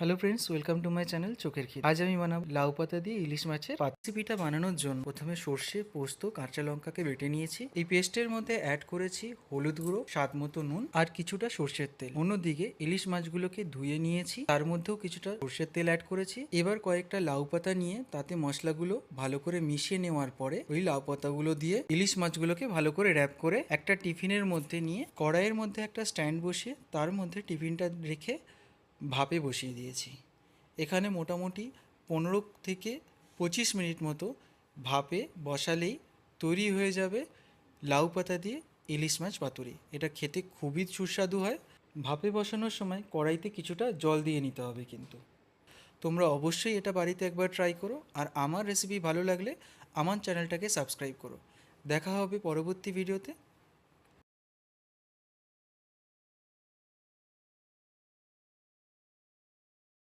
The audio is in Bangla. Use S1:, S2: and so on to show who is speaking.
S1: Hello friends, welcome to my channel চোখের খিদ। আজ আমি বানাবো লাউ পাতা দিয়ে ইলিশ মাছের রেসিপিটা বানানোর জন্য প্রথমে সর্ষে, পোস্ত, কাঁচা লঙ্কাকে বেটে নিয়েছি। এই পেস্টের মধ্যে অ্যাড করেছি হলুদ গুঁড়ো, স্বাদ মতো নুন আর কিছুটা সর্ষের তেল। অন্যদিকে ইলিশ মাছগুলোকে ধুয়ে নিয়েছি, তার মধ্যেও কিছুটা সর্ষের তেল অ্যাড করেছি। এবার কয়েকটা লাউ পাতা নিয়ে তাতে মশলাগুলো ভালো করে মিশিয়ে নেওয়ার পরে ওই লাউ পাতাগুলো দিয়ে ইলিশ মাছগুলোকে ভালো করে র্যাপ করে একটা টিফিনের মধ্যে নিয়ে কড়াইয়ের মধ্যে একটা স্ট্যান্ড বসিয়ে তার মধ্যে টিফিনটা রেখে ভাপে বসিয়ে দিয়েছি। এখানে মোটামুটি 15 থেকে 25 মিনিট মতো ভাপে বসালেই তৈরি হয়ে যাবে লাউ পাতা দিয়ে ইলিশ মাছ পাতুরি। এটা খেতে খুবই সুস্বাদু হয়। ভাপে বসানোর সময় কড়াইতে কিছুটা জল দিয়ে নিতে হবে কিন্তু। তোমরা অবশ্যই এটা বাড়িতে একবার ট্রাই করো, আর আমার রেসিপি ভালো লাগলে আমার চ্যানেলটাকে সাবস্ক্রাইব করো। দেখা হবে পরবর্তী ভিডিওতে।